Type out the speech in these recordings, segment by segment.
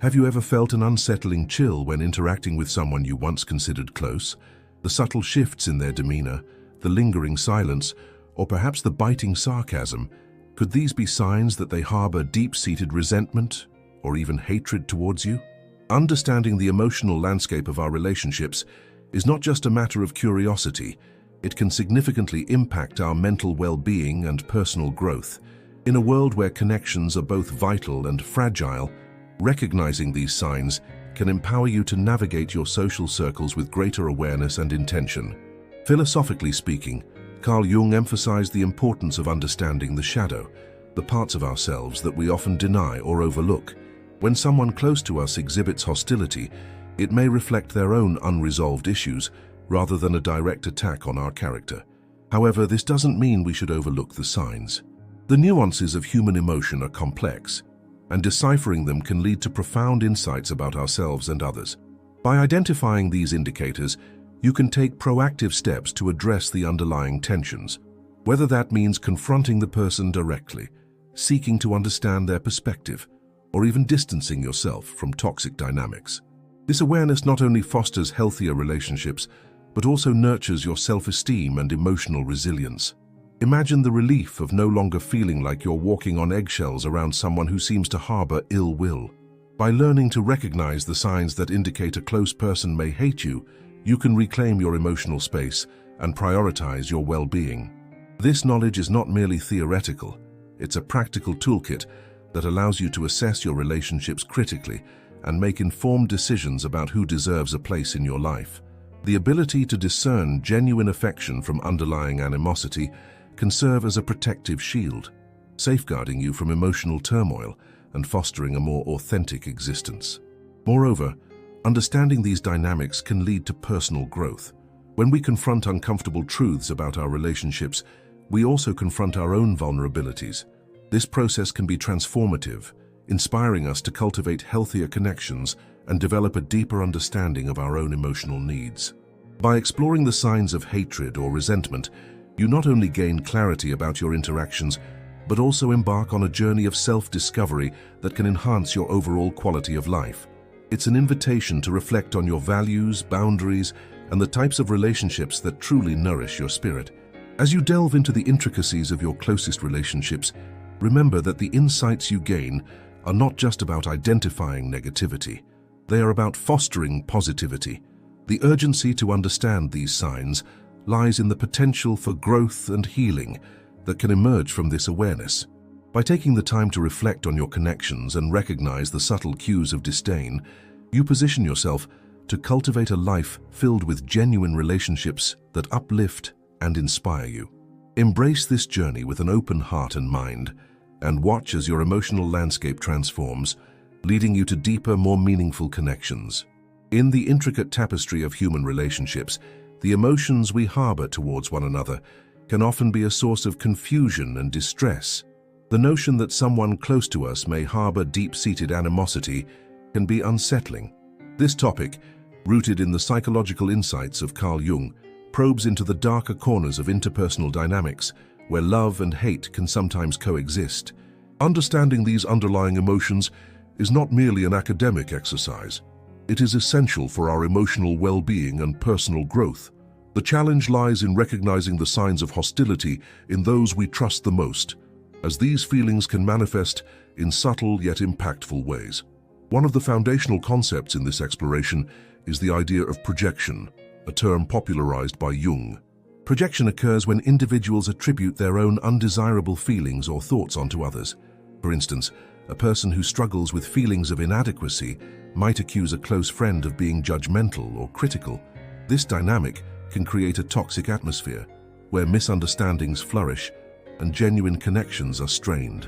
Have you ever felt an unsettling chill when interacting with someone you once considered close? The subtle shifts in their demeanor, the lingering silence, or perhaps the biting sarcasm, could these be signs that they harbor deep-seated resentment or even hatred towards you? Understanding the emotional landscape of our relationships is not just a matter of curiosity. It can significantly impact our mental well-being and personal growth. In a world where connections are both vital and fragile, recognizing these signs can empower you to navigate your social circles with greater awareness and intention. Philosophically speaking, Carl Jung emphasized the importance of understanding the shadow, the parts of ourselves that we often deny or overlook. When someone close to us exhibits hostility, it may reflect their own unresolved issues rather than a direct attack on our character. However, this doesn't mean we should overlook the signs. The nuances of human emotion are complex, and deciphering them can lead to profound insights about ourselves and others. By identifying these indicators, you can take proactive steps to address the underlying tensions, whether that means confronting the person directly, seeking to understand their perspective, or even distancing yourself from toxic dynamics. This awareness not only fosters healthier relationships, but also nurtures your self-esteem and emotional resilience. Imagine the relief of no longer feeling like you're walking on eggshells around someone who seems to harbor ill will. By learning to recognize the signs that indicate a close person may hate you, you can reclaim your emotional space and prioritize your well-being. This knowledge is not merely theoretical, it's a practical toolkit that allows you to assess your relationships critically and make informed decisions about who deserves a place in your life. The ability to discern genuine affection from underlying animosity can serve as a protective shield, safeguarding you from emotional turmoil and fostering a more authentic existence. Moreover, understanding these dynamics can lead to personal growth. When we confront uncomfortable truths about our relationships, we also confront our own vulnerabilities. This process can be transformative, inspiring us to cultivate healthier connections and develop a deeper understanding of our own emotional needs. By exploring the signs of hatred or resentment, you not only gain clarity about your interactions, but also embark on a journey of self-discovery that can enhance your overall quality of life. It's an invitation to reflect on your values, boundaries, and the types of relationships that truly nourish your spirit. As you delve into the intricacies of your closest relationships, remember that the insights you gain are not just about identifying negativity. They are about fostering positivity. The urgency to understand these signs lies in the potential for growth and healing that can emerge from this awareness. By taking the time to reflect on your connections and recognize the subtle cues of disdain, you position yourself to cultivate a life filled with genuine relationships that uplift and inspire you. Embrace this journey with an open heart and mind, and watch as your emotional landscape transforms, leading you to deeper, more meaningful connections. In the intricate tapestry of human relationships, the emotions we harbor towards one another can often be a source of confusion and distress. The notion that someone close to us may harbor deep-seated animosity can be unsettling. This topic, rooted in the psychological insights of Carl Jung, probes into the darker corners of interpersonal dynamics, where love and hate can sometimes coexist. Understanding these underlying emotions is not merely an academic exercise. It is essential for our emotional well-being and personal growth. The challenge lies in recognizing the signs of hostility in those we trust the most, as these feelings can manifest in subtle yet impactful ways. One of the foundational concepts in this exploration is the idea of projection, a term popularized by Jung. Projection occurs when individuals attribute their own undesirable feelings or thoughts onto others. For instance, a person who struggles with feelings of inadequacy might accuse a close friend of being judgmental or critical. This dynamic can create a toxic atmosphere where misunderstandings flourish and genuine connections are strained.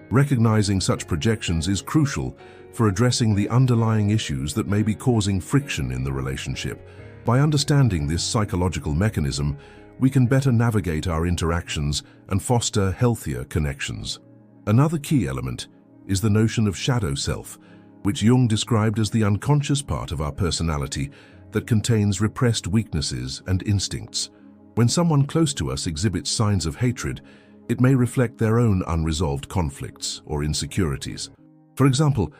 Recognizing such projections is crucial for addressing the underlying issues that may be causing friction in the relationship. By understanding this psychological mechanism, we can better navigate our interactions and foster healthier connections. Another key element is the notion of shadow self, which Jung described as the unconscious part of our personality that contains repressed weaknesses and instincts. When someone close to us exhibits signs of hatred, it may reflect their own unresolved conflicts or insecurities. For example,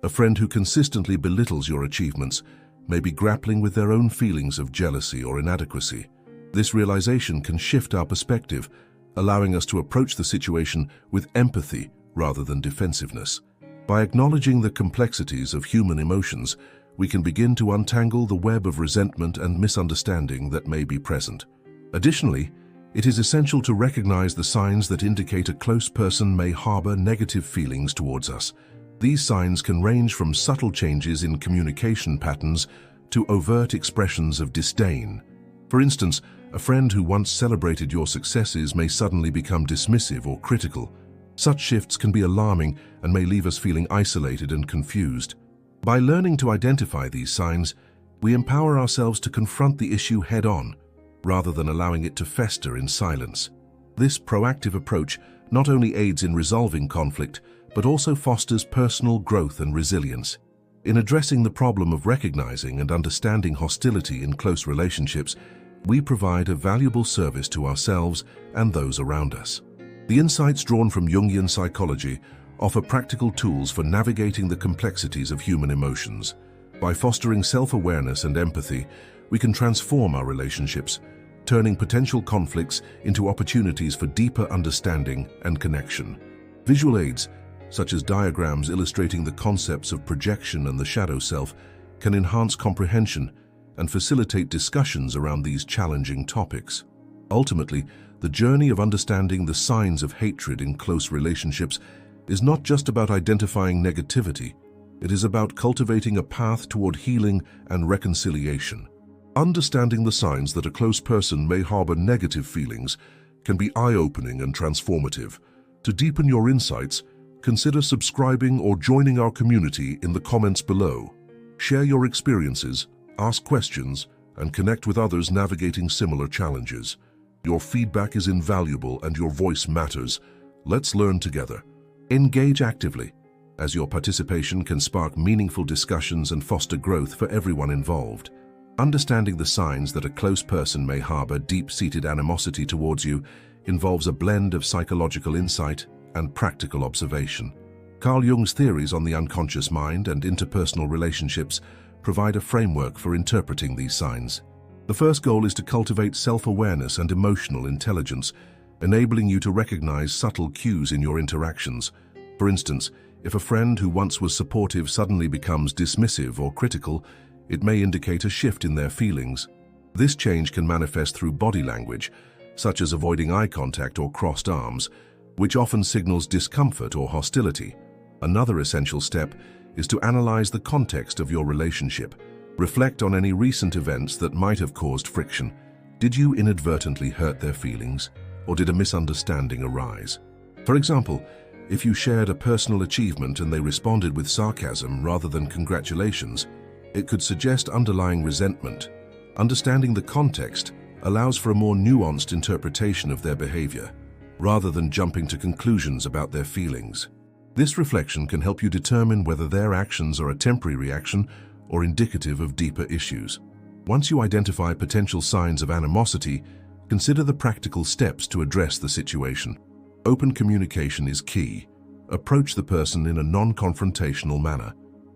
A friend who consistently belittles your achievements may be grappling with their own feelings of jealousy or inadequacy. This realization can shift our perspective, allowing us to approach the situation with empathy rather than defensiveness. By acknowledging the complexities of human emotions, we can begin to untangle the web of resentment and misunderstanding that may be present. Additionally, it is essential to recognize the signs that indicate a close person may harbor negative feelings towards us. These signs can range from subtle changes in communication patterns to overt expressions of disdain. For instance, a friend who once celebrated your successes may suddenly become dismissive or critical. Such shifts can be alarming and may leave us feeling isolated and confused. By learning to identify these signs, we empower ourselves to confront the issue head-on, rather than allowing it to fester in silence. This proactive approach not only aids in resolving conflict, but also fosters personal growth and resilience. In addressing the problem of recognizing and understanding hostility in close relationships, we provide a valuable service to ourselves and those around us. The insights drawn from Jungian psychology offer practical tools for navigating the complexities of human emotions. By fostering self-awareness and empathy, we can transform our relationships, turning potential conflicts into opportunities for deeper understanding and connection. Visual aids, such as diagrams illustrating the concepts of projection and the shadow self, can enhance comprehension and facilitate discussions around these challenging topics. Ultimately, the journey of understanding the signs of hatred in close relationships is not just about identifying negativity. It is about cultivating a path toward healing and reconciliation. Understanding the signs that a close person may harbor negative feelings can be eye-opening and transformative. To deepen your insights, consider subscribing or joining our community in the comments below. Share your experiences, ask questions, and connect with others navigating similar challenges. Your feedback is invaluable and your voice matters. Let's learn together. Engage actively, as your participation can spark meaningful discussions and foster growth for everyone involved. Understanding the signs that a close person may harbor deep-seated animosity towards you involves a blend of psychological insight and practical observation. Carl Jung's theories on the unconscious mind and interpersonal relationships provide a framework for interpreting these signs. The first goal is to cultivate self-awareness and emotional intelligence, enabling you to recognize subtle cues in your interactions. For instance, if a friend who once was supportive suddenly becomes dismissive or critical, it may indicate a shift in their feelings. This change can manifest through body language, such as avoiding eye contact or crossed arms, which often signals discomfort or hostility. Another essential step is to analyze the context of your relationship. Reflect on any recent events that might have caused friction. Did you inadvertently hurt their feelings, or did a misunderstanding arise? For example, if you shared a personal achievement and they responded with sarcasm rather than congratulations, it could suggest underlying resentment. Understanding the context allows for a more nuanced interpretation of their behavior, rather than jumping to conclusions about their feelings. This reflection can help you determine whether their actions are a temporary reaction or indicative of deeper issues. Once you identify potential signs of animosity, consider the practical steps to address the situation. Open communication is key. Approach the person in a non-confrontational manner,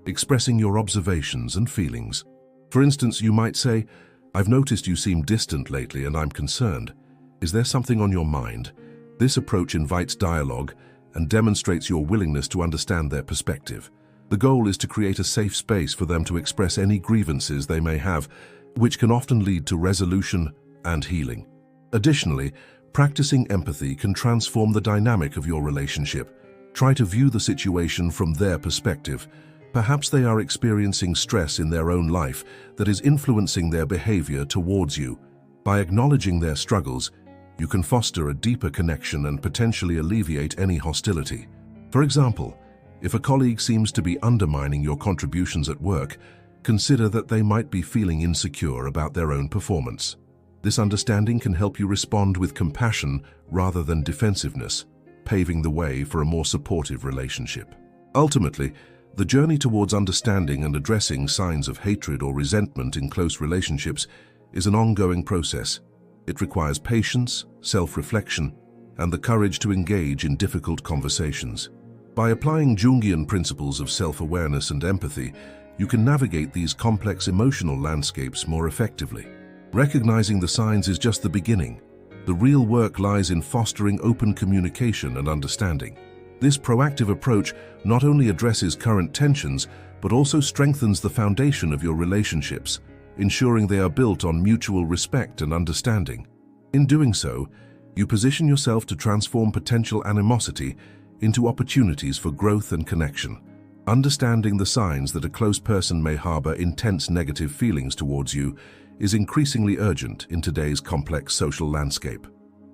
expressing your observations and feelings. For instance, you might say, "I've noticed you seem distant lately and I'm concerned. Is there something on your mind?" This approach invites dialogue and demonstrates your willingness to understand their perspective. The goal is to create a safe space for them to express any grievances they may have, which can often lead to resolution and healing. Additionally, practicing empathy can transform the dynamic of your relationship. Try to view the situation from their perspective. Perhaps they are experiencing stress in their own life that is influencing their behavior towards you. By acknowledging their struggles, you can foster a deeper connection and potentially alleviate any hostility. For example, if a colleague seems to be undermining your contributions at work, consider that they might be feeling insecure about their own performance. This understanding can help you respond with compassion rather than defensiveness, paving the way for a more supportive relationship. Ultimately, the journey towards understanding and addressing signs of hatred or resentment in close relationships is an ongoing process. It requires patience, self-reflection, and the courage to engage in difficult conversations. By applying Jungian principles of self-awareness and empathy, you can navigate these complex emotional landscapes more effectively. Recognizing the signs is just the beginning. The real work lies in fostering open communication and understanding. This proactive approach not only addresses current tensions, but also strengthens the foundation of your relationships, ensuring they are built on mutual respect and understanding. In doing so, you position yourself to transform potential animosity into opportunities for growth and connection. Understanding the signs that a close person may harbor intense negative feelings towards you is increasingly urgent in today's complex social landscape.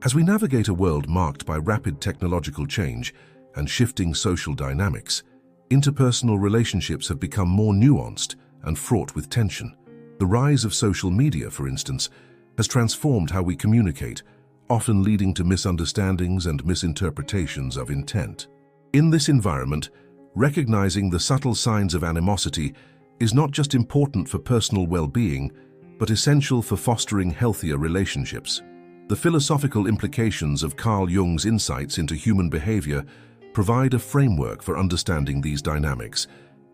As we navigate a world marked by rapid technological change and shifting social dynamics, interpersonal relationships have become more nuanced and fraught with tension. The rise of social media, for instance, has transformed how we communicate, often leading to misunderstandings and misinterpretations of intent. In this environment, recognizing the subtle signs of animosity is not just important for personal well-being, but essential for fostering healthier relationships. The philosophical implications of Carl Jung's insights into human behavior provide a framework for understanding these dynamics,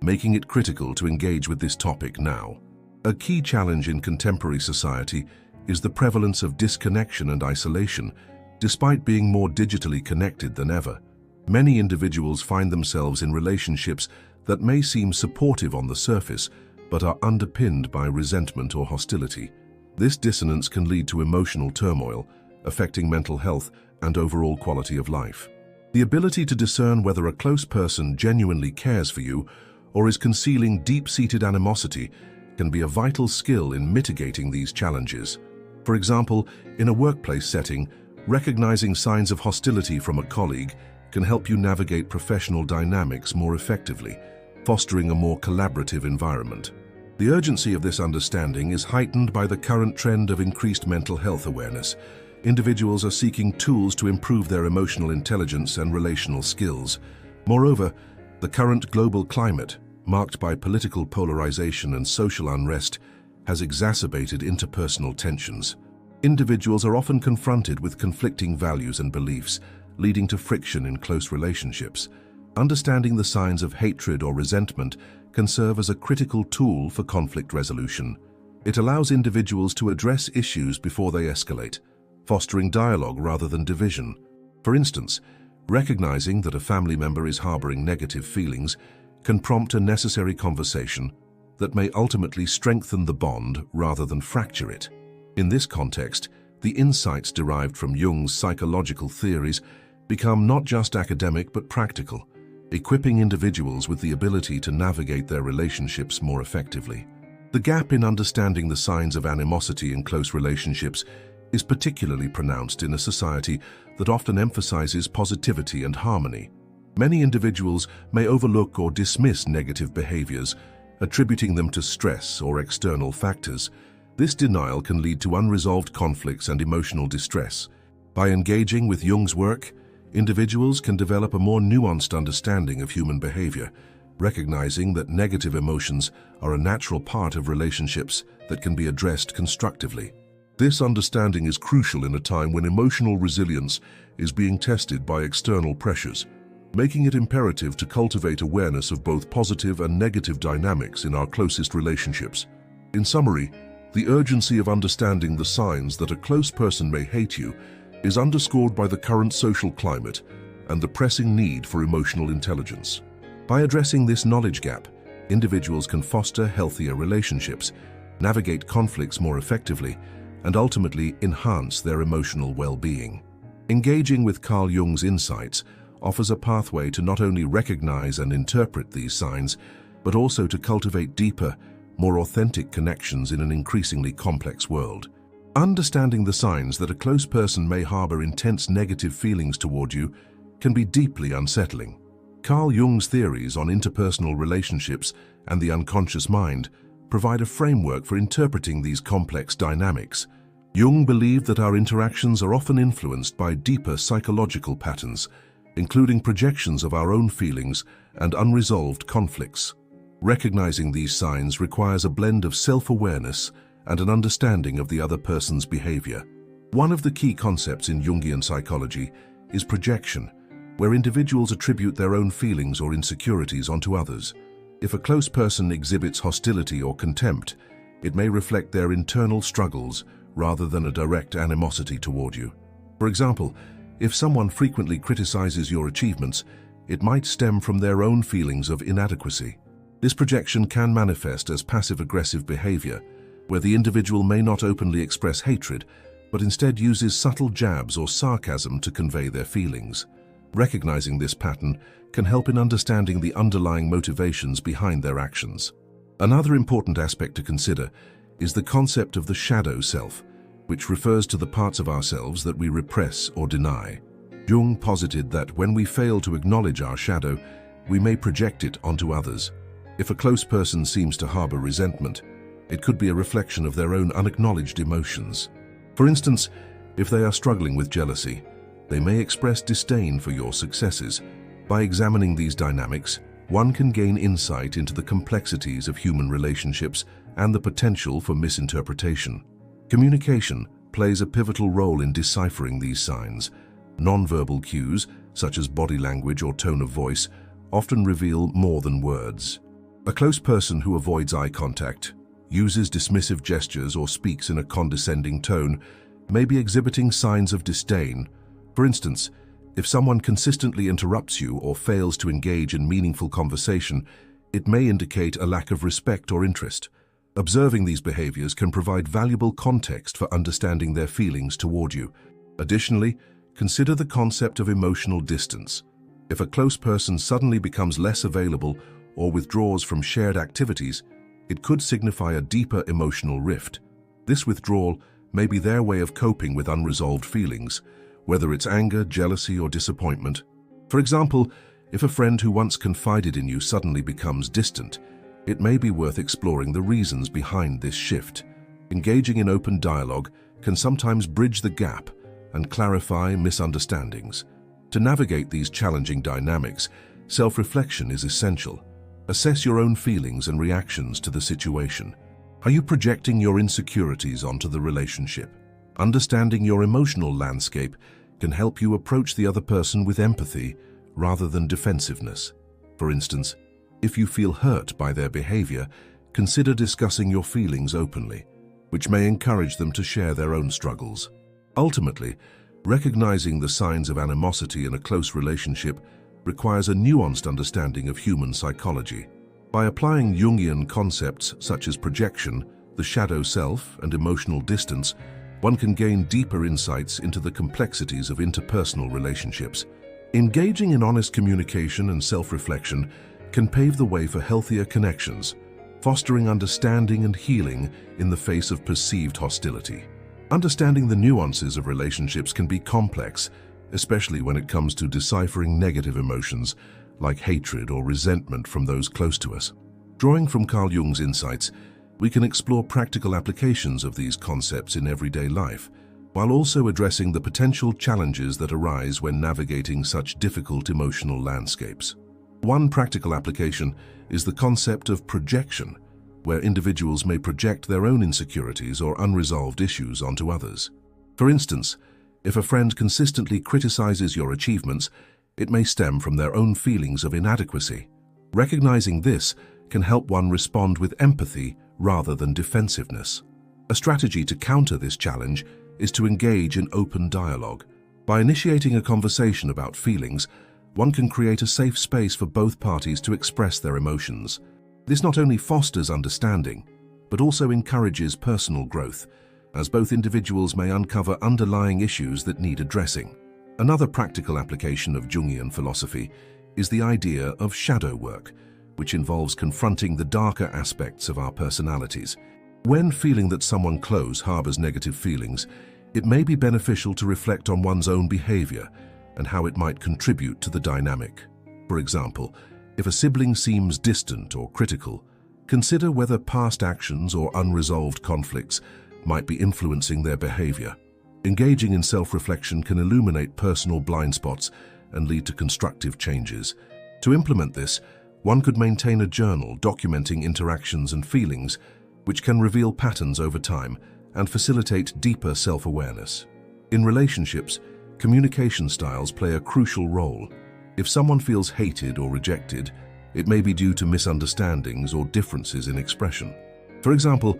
making it critical to engage with this topic now. A key challenge in contemporary society is the prevalence of disconnection and isolation, despite being more digitally connected than ever. Many individuals find themselves in relationships that may seem supportive on the surface, but are underpinned by resentment or hostility. This dissonance can lead to emotional turmoil, affecting mental health and overall quality of life. The ability to discern whether a close person genuinely cares for you or is concealing deep-seated animosity can be a vital skill in mitigating these challenges. For example, in a workplace setting, recognizing signs of hostility from a colleague can help you navigate professional dynamics more effectively, fostering a more collaborative environment. The urgency of this understanding is heightened by the current trend of increased mental health awareness. Individuals are seeking tools to improve their emotional intelligence and relational skills. Moreover, the current global climate, marked by political polarization and social unrest, has exacerbated interpersonal tensions. Individuals are often confronted with conflicting values and beliefs, leading to friction in close relationships. Understanding the signs of hatred or resentment can serve as a critical tool for conflict resolution. It allows individuals to address issues before they escalate, fostering dialogue rather than division. For instance, recognizing that a family member is harboring negative feelings can prompt a necessary conversation that may ultimately strengthen the bond rather than fracture it. In this context, the insights derived from Jung's psychological theories become not just academic but practical, equipping individuals with the ability to navigate their relationships more effectively. The gap in understanding the signs of animosity in close relationships is particularly pronounced in a society that often emphasizes positivity and harmony. Many individuals may overlook or dismiss negative behaviors, attributing them to stress or external factors. This denial can lead to unresolved conflicts and emotional distress. By engaging with Jung's work, individuals can develop a more nuanced understanding of human behavior, recognizing that negative emotions are a natural part of relationships that can be addressed constructively. This understanding is crucial in a time when emotional resilience is being tested by external pressures, making it imperative to cultivate awareness of both positive and negative dynamics in our closest relationships. In summary, the urgency of understanding the signs that a close person may hate you is underscored by the current social climate and the pressing need for emotional intelligence. By addressing this knowledge gap, individuals can foster healthier relationships, navigate conflicts more effectively, and ultimately enhance their emotional well-being. Engaging with Carl Jung's insights offers a pathway to not only recognize and interpret these signs, but also to cultivate deeper, more authentic connections in an increasingly complex world. Understanding the signs that a close person may harbor intense negative feelings toward you can be deeply unsettling. Carl Jung's theories on interpersonal relationships and the unconscious mind provide a framework for interpreting these complex dynamics. Jung believed that our interactions are often influenced by deeper psychological patterns, including projections of our own feelings and unresolved conflicts. Recognizing these signs requires a blend of self-awareness and an understanding of the other person's behavior. One of the key concepts in Jungian psychology is projection, where individuals attribute their own feelings or insecurities onto others. If a close person exhibits hostility or contempt, it may reflect their internal struggles rather than a direct animosity toward you. For example, if someone frequently criticizes your achievements, it might stem from their own feelings of inadequacy. This projection can manifest as passive-aggressive behavior, where the individual may not openly express hatred, but instead uses subtle jabs or sarcasm to convey their feelings. Recognizing this pattern can help in understanding the underlying motivations behind their actions. Another important aspect to consider is the concept of the shadow self, which refers to the parts of ourselves that we repress or deny. Jung posited that when we fail to acknowledge our shadow, we may project it onto others. If a close person seems to harbor resentment, it could be a reflection of their own unacknowledged emotions. For instance, if they are struggling with jealousy, they may express disdain for your successes. By examining these dynamics, one can gain insight into the complexities of human relationships and the potential for misinterpretation. Communication plays a pivotal role in deciphering these signs. Nonverbal cues, such as body language or tone of voice, often reveal more than words. A close person who avoids eye contact, uses dismissive gestures, or speaks in a condescending tone may be exhibiting signs of disdain. For instance, if someone consistently interrupts you or fails to engage in meaningful conversation, it may indicate a lack of respect or interest. Observing these behaviors can provide valuable context for understanding their feelings toward you. Additionally, consider the concept of emotional distance. If a close person suddenly becomes less available or withdraws from shared activities, it could signify a deeper emotional rift. This withdrawal may be their way of coping with unresolved feelings, whether it's anger, jealousy, or disappointment. For example, if a friend who once confided in you suddenly becomes distant, it may be worth exploring the reasons behind this shift. Engaging in open dialogue can sometimes bridge the gap and clarify misunderstandings. To navigate these challenging dynamics, self-reflection is essential. Assess your own feelings and reactions to the situation. Are you projecting your insecurities onto the relationship? Understanding your emotional landscape can help you approach the other person with empathy rather than defensiveness. For instance, if you feel hurt by their behavior, consider discussing your feelings openly, which may encourage them to share their own struggles. Ultimately, recognizing the signs of animosity in a close relationship requires a nuanced understanding of human psychology. By applying Jungian concepts such as projection, the shadow self, and emotional distance, one can gain deeper insights into the complexities of interpersonal relationships. Engaging in honest communication and self-reflection can pave the way for healthier connections, fostering understanding and healing in the face of perceived hostility. Understanding the nuances of relationships can be complex, especially when it comes to deciphering negative emotions like hatred or resentment from those close to us. Drawing from Carl Jung's insights, we can explore practical applications of these concepts in everyday life, while also addressing the potential challenges that arise when navigating such difficult emotional landscapes. One practical application is the concept of projection, where individuals may project their own insecurities or unresolved issues onto others. For instance, if a friend consistently criticizes your achievements, it may stem from their own feelings of inadequacy. Recognizing this can help one respond with empathy rather than defensiveness. A strategy to counter this challenge is to engage in open dialogue. By initiating a conversation about feelings, one can create a safe space for both parties to express their emotions. This not only fosters understanding, but also encourages personal growth, as both individuals may uncover underlying issues that need addressing. Another practical application of Jungian philosophy is the idea of shadow work, which involves confronting the darker aspects of our personalities. When feeling that someone close harbors negative feelings, it may be beneficial to reflect on one's own behavior and how it might contribute to the dynamic. For example, if a sibling seems distant or critical, consider whether past actions or unresolved conflicts might be influencing their behavior. Engaging in self-reflection can illuminate personal blind spots and lead to constructive changes. To implement this, one could maintain a journal documenting interactions and feelings, which can reveal patterns over time and facilitate deeper self-awareness. In relationships, communication styles play a crucial role. If someone feels hated or rejected, it may be due to misunderstandings or differences in expression. For example,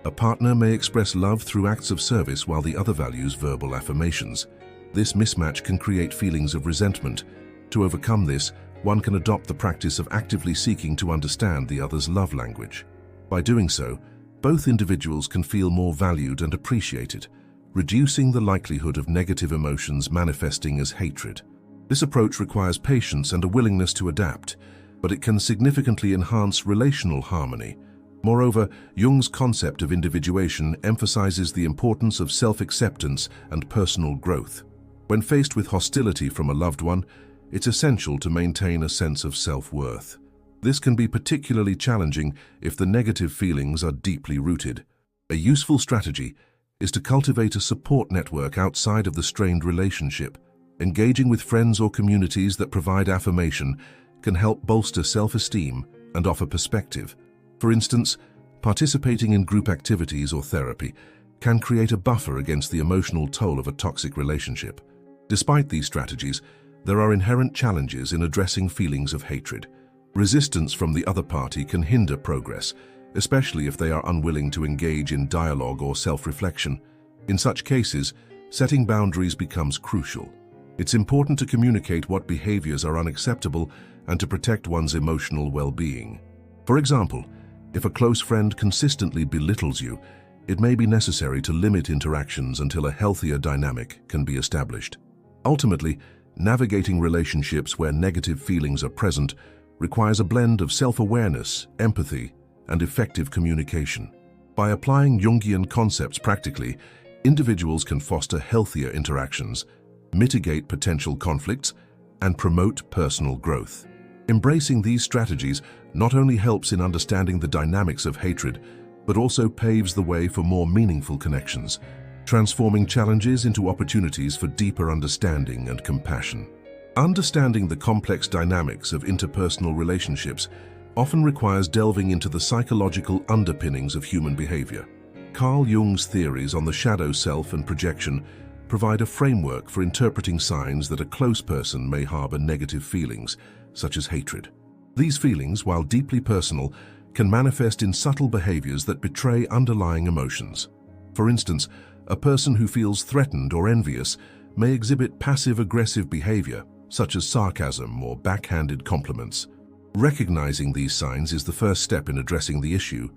a partner may express love through acts of service while the other values verbal affirmations. This mismatch can create feelings of resentment. To overcome this, one can adopt the practice of actively seeking to understand the other's love language. By doing so, both individuals can feel more valued and appreciated, reducing the likelihood of negative emotions manifesting as hatred. This approach requires patience and a willingness to adapt, but it can significantly enhance relational harmony. Moreover, Jung's concept of individuation emphasizes the importance of self-acceptance and personal growth. When faced with hostility from a loved one, it's essential to maintain a sense of self-worth. This can be particularly challenging if the negative feelings are deeply rooted. A useful strategy is to cultivate a support network outside of the strained relationship. Engaging with friends or communities that provide affirmation can help bolster self-esteem and offer perspective. For instance, participating in group activities or therapy can create a buffer against the emotional toll of a toxic relationship. Despite these strategies, there are inherent challenges in addressing feelings of hatred. Resistance from the other party can hinder progress, especially if they are unwilling to engage in dialogue or self-reflection. In such cases, setting boundaries becomes crucial. It's important to communicate what behaviors are unacceptable and to protect one's emotional well-being. For example, if a close friend consistently belittles you, it may be necessary to limit interactions until a healthier dynamic can be established. Ultimately, navigating relationships where negative feelings are present requires a blend of self-awareness, empathy, and effective communication. By applying Jungian concepts practically, individuals can foster healthier interactions, mitigate potential conflicts, and promote personal growth. Embracing these strategies not only helps in understanding the dynamics of hatred, but also paves the way for more meaningful connections, transforming challenges into opportunities for deeper understanding and compassion. Understanding the complex dynamics of interpersonal relationships often requires delving into the psychological underpinnings of human behavior. Carl Jung's theories on the shadow self and projection provide a framework for interpreting signs that a close person may harbor negative feelings, such as hatred. These feelings, while deeply personal, can manifest in subtle behaviors that betray underlying emotions. For instance, a person who feels threatened or envious may exhibit passive-aggressive behavior, such as sarcasm or backhanded compliments. Recognizing these signs is the first step in addressing the issue,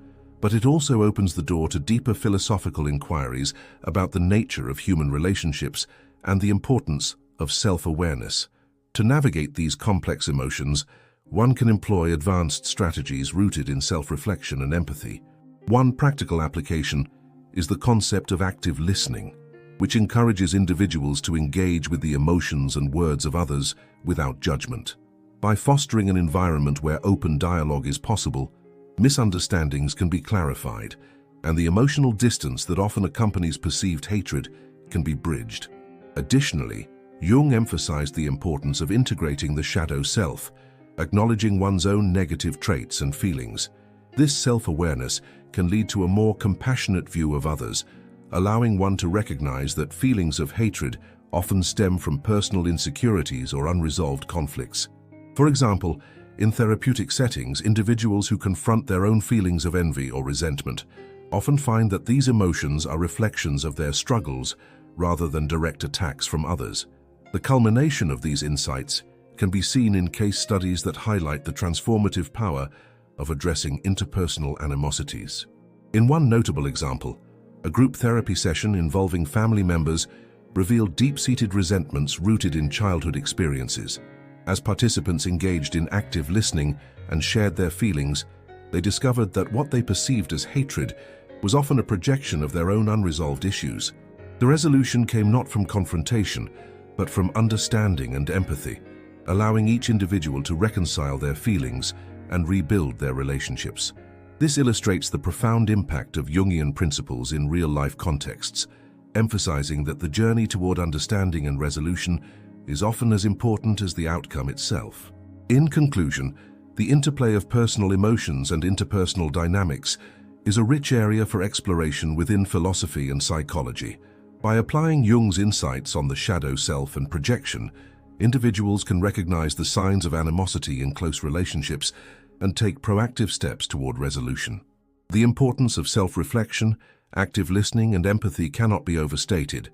but it also opens the door to deeper philosophical inquiries about the nature of human relationships and the importance of self-awareness. To navigate these complex emotions, one can employ advanced strategies rooted in self-reflection and empathy. One practical application is the concept of active listening, which encourages individuals to engage with the emotions and words of others without judgment. By fostering an environment where open dialogue is possible, misunderstandings can be clarified, and the emotional distance that often accompanies perceived hatred can be bridged. Additionally, Jung emphasized the importance of integrating the shadow self, acknowledging one's own negative traits and feelings. This self-awareness can lead to a more compassionate view of others, allowing one to recognize that feelings of hatred often stem from personal insecurities or unresolved conflicts. For example, in therapeutic settings, individuals who confront their own feelings of envy or resentment often find that these emotions are reflections of their struggles rather than direct attacks from others. The culmination of these insights can be seen in case studies that highlight the transformative power of addressing interpersonal animosities. In one notable example, a group therapy session involving family members revealed deep-seated resentments rooted in childhood experiences. As participants engaged in active listening and shared their feelings, they discovered that what they perceived as hatred was often a projection of their own unresolved issues. The resolution came not from confrontation, but from understanding and empathy, allowing each individual to reconcile their feelings and rebuild their relationships. This illustrates the profound impact of Jungian principles in real-life contexts, emphasizing that the journey toward understanding and resolution is often as important as the outcome itself. In conclusion, the interplay of personal emotions and interpersonal dynamics is a rich area for exploration within philosophy and psychology. By applying Jung's insights on the shadow self and projection, Individuals can recognize the signs of animosity in close relationships and take proactive steps toward resolution. The importance of self-reflection, active listening, and empathy cannot be overstated.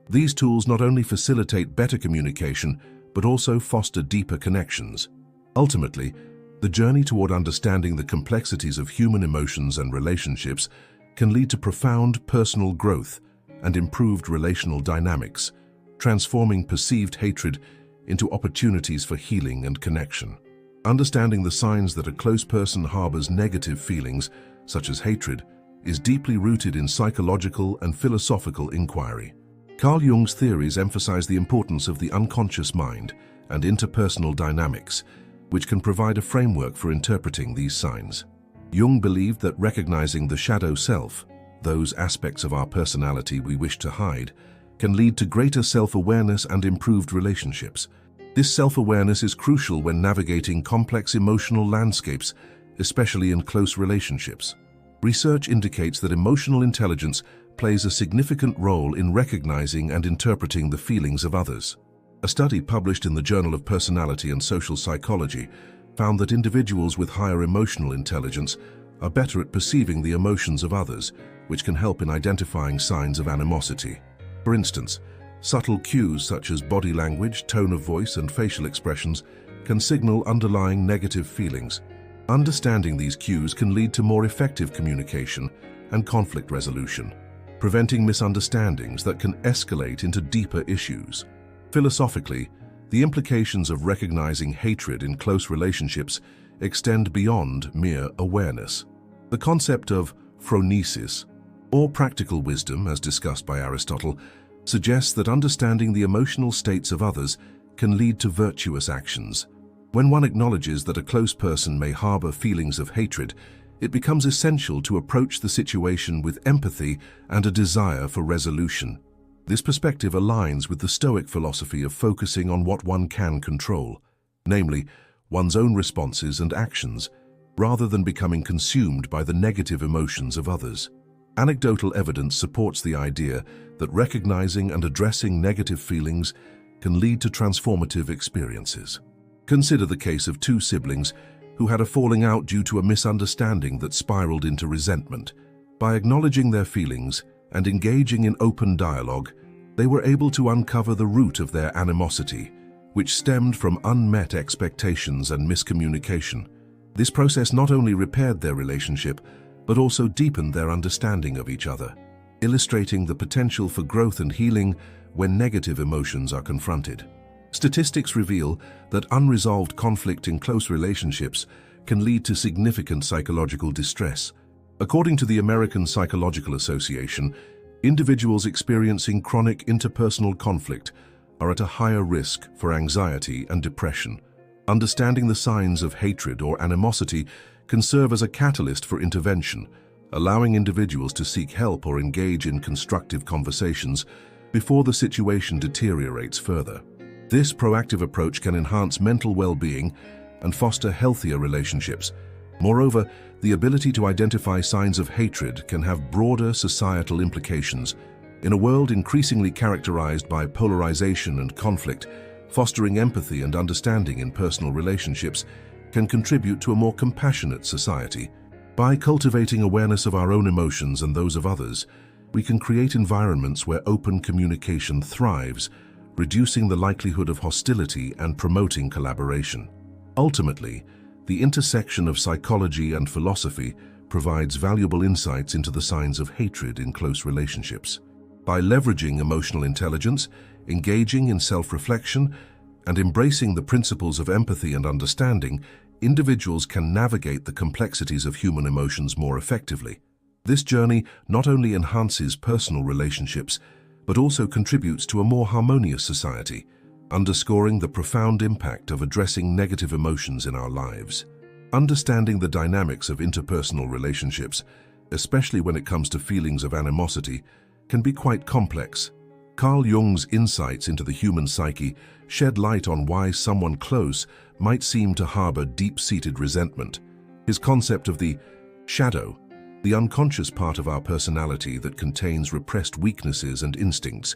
These tools not only facilitate better communication, but also foster deeper connections. Ultimately, the journey toward understanding the complexities of human emotions and relationships can lead to profound personal growth and improved relational dynamics, transforming perceived hatred into opportunities for healing and connection. Understanding the signs that a close person harbors negative feelings, such as hatred, is deeply rooted in psychological and philosophical inquiry. Carl Jung's theories emphasize the importance of the unconscious mind and interpersonal dynamics, which can provide a framework for interpreting these signs. Jung believed that recognizing the shadow self, those aspects of our personality we wish to hide, can lead to greater self-awareness and improved relationships. This self-awareness is crucial when navigating complex emotional landscapes, especially in close relationships. Research indicates that emotional intelligence plays a significant role in recognizing and interpreting the feelings of others. A study published in the Journal of Personality and Social Psychology found that individuals with higher emotional intelligence are better at perceiving the emotions of others, which can help in identifying signs of animosity. For instance, subtle cues such as body language, tone of voice, and facial expressions can signal underlying negative feelings. Understanding these cues can lead to more effective communication and conflict resolution, preventing misunderstandings that can escalate into deeper issues. Philosophically, the implications of recognizing hatred in close relationships extend beyond mere awareness. The concept of phronesis, or practical wisdom, as discussed by Aristotle, suggests that understanding the emotional states of others can lead to virtuous actions. When one acknowledges that a close person may harbor feelings of hatred, it becomes essential to approach the situation with empathy and a desire for resolution. This perspective aligns with the Stoic philosophy of focusing on what one can control, namely, one's own responses and actions, rather than becoming consumed by the negative emotions of others. Anecdotal evidence supports the idea that recognizing and addressing negative feelings can lead to transformative experiences. Consider the case of two siblings who had a falling out due to a misunderstanding that spiraled into resentment. By acknowledging their feelings and engaging in open dialogue, they were able to uncover the root of their animosity, which stemmed from unmet expectations and miscommunication. This process not only repaired their relationship, but also deepened their understanding of each other, illustrating the potential for growth and healing when negative emotions are confronted. Statistics reveal that unresolved conflict in close relationships can lead to significant psychological distress. According to the American Psychological Association, individuals experiencing chronic interpersonal conflict are at a higher risk for anxiety and depression. Understanding the signs of hatred or animosity can serve as a catalyst for intervention, allowing individuals to seek help or engage in constructive conversations before the situation deteriorates further. This proactive approach can enhance mental well-being and foster healthier relationships. Moreover, the ability to identify signs of hatred can have broader societal implications. In a world increasingly characterized by polarization and conflict, fostering empathy and understanding in personal relationships can contribute to a more compassionate society. By cultivating awareness of our own emotions and those of others, we can create environments where open communication thrives, reducing the likelihood of hostility and promoting collaboration. Ultimately, the intersection of psychology and philosophy provides valuable insights into the signs of hatred in close relationships. By leveraging emotional intelligence, engaging in self-reflection, and embracing the principles of empathy and understanding, individuals can navigate the complexities of human emotions more effectively. This journey not only enhances personal relationships, but also contributes to a more harmonious society, underscoring the profound impact of addressing negative emotions in our lives. Understanding the dynamics of interpersonal relationships, especially when it comes to feelings of animosity, can be quite complex. Carl Jung's insights into the human psyche shed light on why someone close might seem to harbor deep-seated resentment. His concept of the shadow, the unconscious part of our personality that contains repressed weaknesses and instincts,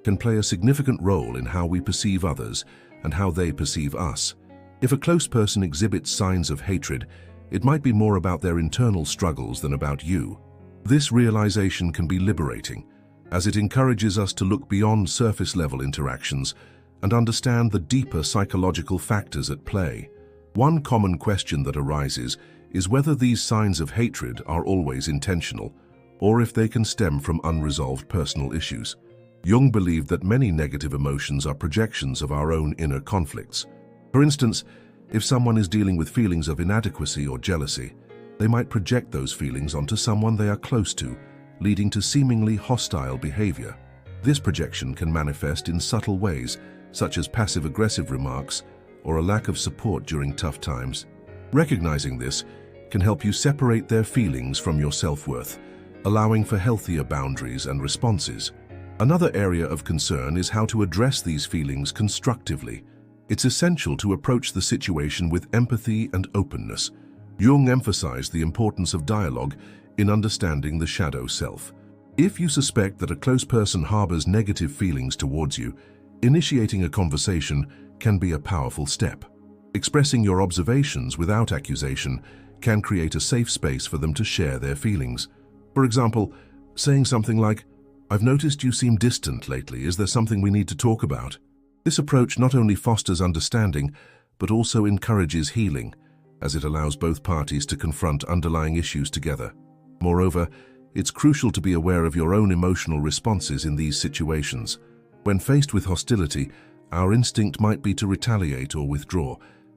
can play a significant role in how we perceive others, and how they perceive us. If a close person exhibits signs of hatred, it might be more about their internal struggles than about you. This realization can be liberating, as it encourages us to look beyond surface-level interactions and understand the deeper psychological factors at play. One common question that arises is whether these signs of hatred are always intentional, or if they can stem from unresolved personal issues. Jung believed that many negative emotions are projections of our own inner conflicts. For instance, if someone is dealing with feelings of inadequacy or jealousy, they might project those feelings onto someone they are close to, leading to seemingly hostile behavior. This projection can manifest in subtle ways, such as passive-aggressive remarks or a lack of support during tough times. Recognizing this can help you separate their feelings from your self-worth, allowing for healthier boundaries and responses. Another area of concern is how to address these feelings constructively. It's essential to approach the situation with empathy and openness. Jung emphasized the importance of dialogue in understanding the shadow self. If you suspect that a close person harbors negative feelings towards you, initiating a conversation can be a powerful step. Expressing your observations without accusation can create a safe space for them to share their feelings. For example, saying something like, "I've noticed you seem distant lately. Is there something we need to talk about?" This approach not only fosters understanding, but also encourages healing, as it allows both parties to confront underlying issues together. Moreover, it's crucial to be aware of your own emotional responses in these situations. When faced with hostility, our instinct might be to retaliate or withdraw.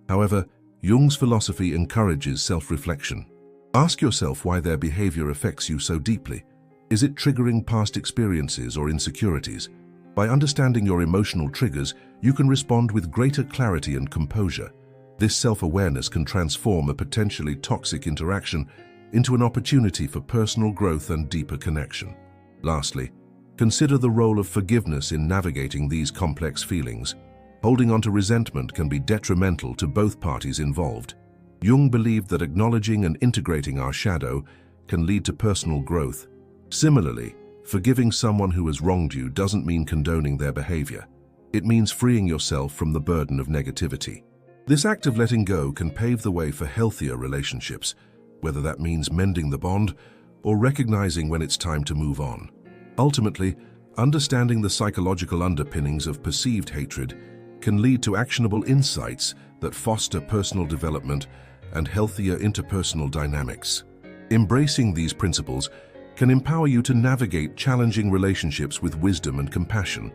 However, Jung's philosophy encourages self-reflection. Ask yourself why their behavior affects you so deeply. Is it triggering past experiences or insecurities? By understanding your emotional triggers, you can respond with greater clarity and composure. This self-awareness can transform a potentially toxic interaction into an opportunity for personal growth and deeper connection. Lastly, consider the role of forgiveness in navigating these complex feelings. Holding on to resentment can be detrimental to both parties involved. Jung believed that acknowledging and integrating our shadow can lead to personal growth. Similarly, forgiving someone who has wronged you doesn't mean condoning their behavior. It means freeing yourself from the burden of negativity. This act of letting go can pave the way for healthier relationships, whether that means mending the bond or recognizing when it's time to move on. Ultimately, understanding the psychological underpinnings of perceived hatred can lead to actionable insights that foster personal development and healthier interpersonal dynamics. Embracing these principles can empower you to navigate challenging relationships with wisdom and compassion.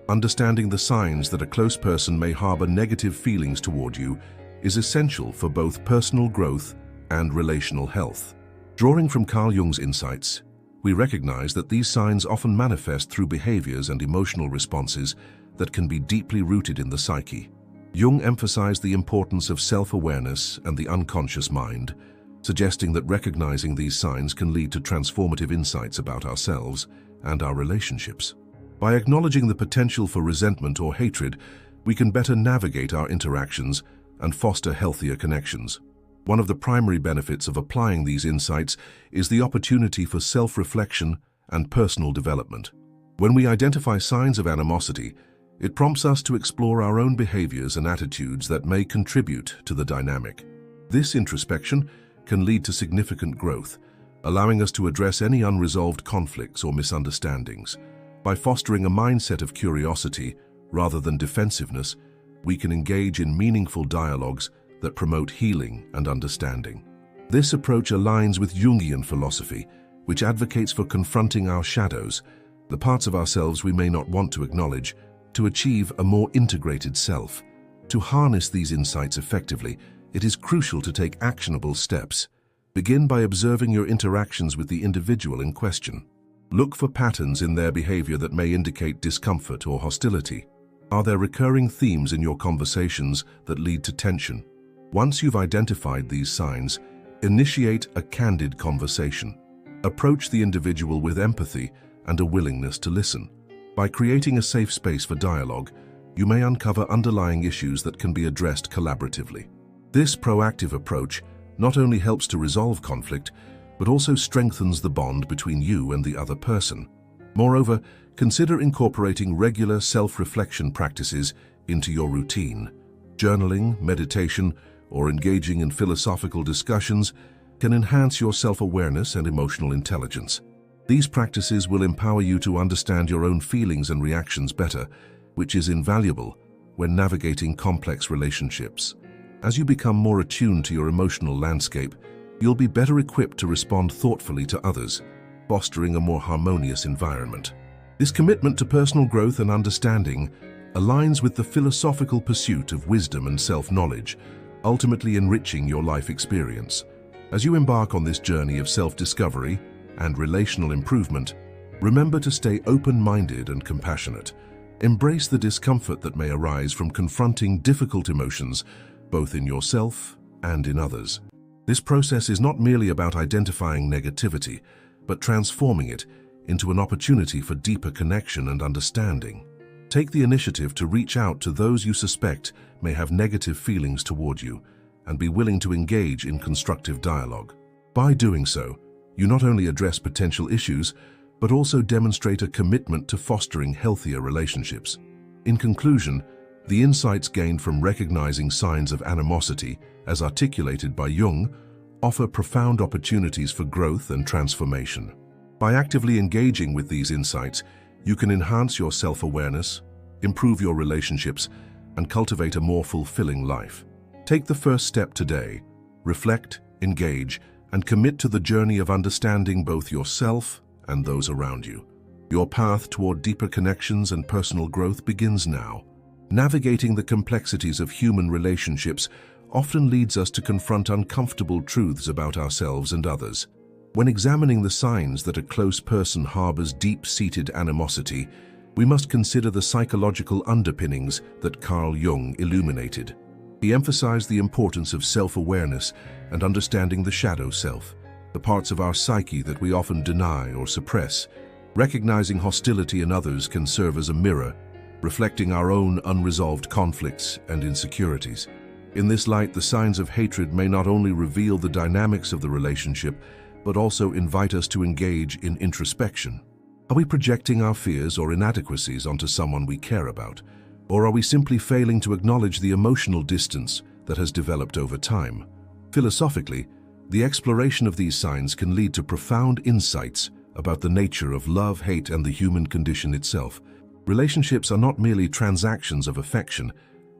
Understanding the signs that a close person may harbor negative feelings toward you is essential for both personal growth and relational health. Drawing from Carl Jung's insights, we recognize that these signs often manifest through behaviors and emotional responses that can be deeply rooted in the psyche. Jung emphasized the importance of self-awareness and the unconscious mind, suggesting that recognizing these signs can lead to transformative insights about ourselves and our relationships. By acknowledging the potential for resentment or hatred, we can better navigate our interactions and foster healthier connections. One of the primary benefits of applying these insights is the opportunity for self-reflection and personal development. When we identify signs of animosity, it prompts us to explore our own behaviors and attitudes that may contribute to the dynamic. This introspection can lead to significant growth, allowing us to address any unresolved conflicts or misunderstandings. By fostering a mindset of curiosity rather than defensiveness, we can engage in meaningful dialogues that promote healing and understanding. This approach aligns with Jungian philosophy, which advocates for confronting our shadows, the parts of ourselves we may not want to acknowledge, to achieve a more integrated self. To harness these insights effectively, it is crucial to take actionable steps. Begin by observing your interactions with the individual in question. Look for patterns in their behavior that may indicate discomfort or hostility. Are there recurring themes in your conversations that lead to tension? Once you've identified these signs, initiate a candid conversation. Approach the individual with empathy and a willingness to listen. By creating a safe space for dialogue, you may uncover underlying issues that can be addressed collaboratively. This proactive approach not only helps to resolve conflict, but also strengthens the bond between you and the other person. Moreover, consider incorporating regular self-reflection practices into your routine. Journaling, meditation, or engaging in philosophical discussions can enhance your self-awareness and emotional intelligence. These practices will empower you to understand your own feelings and reactions better, which is invaluable when navigating complex relationships. As you become more attuned to your emotional landscape, you'll be better equipped to respond thoughtfully to others, fostering a more harmonious environment. This commitment to personal growth and understanding aligns with the philosophical pursuit of wisdom and self-knowledge, ultimately enriching your life experience. As you embark on this journey of self-discovery and relational improvement, remember to stay open-minded and compassionate. Embrace the discomfort that may arise from confronting difficult emotions, both in yourself and in others. This process is not merely about identifying negativity, but transforming it into an opportunity for deeper connection and understanding. Take the initiative to reach out to those you suspect may have negative feelings toward you, and be willing to engage in constructive dialogue. By doing so, you not only address potential issues, but also demonstrate a commitment to fostering healthier relationships. In conclusion, the insights gained from recognizing signs of animosity, as articulated by Jung, offer profound opportunities for growth and transformation. By actively engaging with these insights, you can enhance your self-awareness, improve your relationships, and cultivate a more fulfilling life. Take the first step today. Reflect, engage, and commit to the journey of understanding both yourself and those around you. Your path toward deeper connections and personal growth begins now. Navigating the complexities of human relationships often leads us to confront uncomfortable truths about ourselves and others. When examining the signs that a close person harbors deep-seated animosity, we must consider the psychological underpinnings that Carl Jung illuminated. He emphasized the importance of self-awareness and understanding the shadow self, the parts of our psyche that we often deny or suppress. Recognizing hostility in others can serve as a mirror, reflecting our own unresolved conflicts and insecurities. In this light, the signs of hatred may not only reveal the dynamics of the relationship, but also invite us to engage in introspection. Are we projecting our fears or inadequacies onto someone we care about? Or are we simply failing to acknowledge the emotional distance that has developed over time? Philosophically, the exploration of these signs can lead to profound insights about the nature of love, hate, and the human condition itself. Relationships are not merely transactions of affection,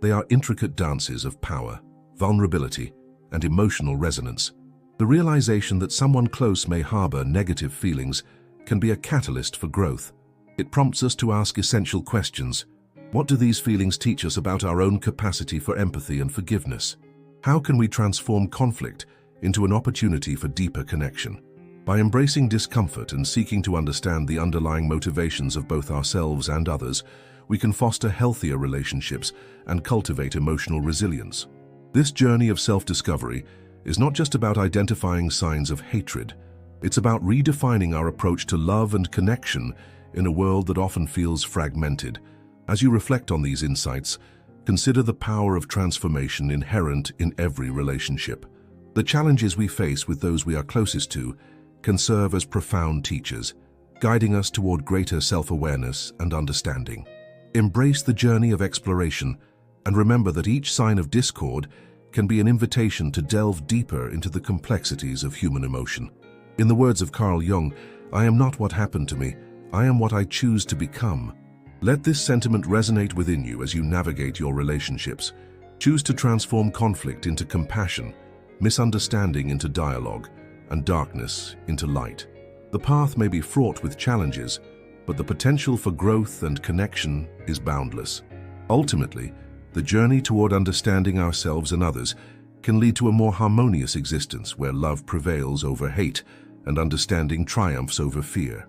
they are intricate dances of power, vulnerability, and emotional resonance. The realization that someone close may harbor negative feelings can be a catalyst for growth. It prompts us to ask essential questions. What do these feelings teach us about our own capacity for empathy and forgiveness? How can we transform conflict into an opportunity for deeper connection? By embracing discomfort and seeking to understand the underlying motivations of both ourselves and others, we can foster healthier relationships and cultivate emotional resilience. This journey of self-discovery is not just about identifying signs of hatred. It's about redefining our approach to love and connection in a world that often feels fragmented. As you reflect on these insights, consider the power of transformation inherent in every relationship. The challenges we face with those we are closest to can serve as profound teachers, guiding us toward greater self-awareness and understanding. Embrace the journey of exploration and remember that each sign of discord can be an invitation to delve deeper into the complexities of human emotion. In the words of Carl Jung, "I am not what happened to me, I am what I choose to become." Let this sentiment resonate within you as you navigate your relationships. Choose to transform conflict into compassion, misunderstanding into dialogue, and darkness into light. The path may be fraught with challenges, but the potential for growth and connection is boundless. Ultimately, the journey toward understanding ourselves and others can lead to a more harmonious existence where love prevails over hate and understanding triumphs over fear.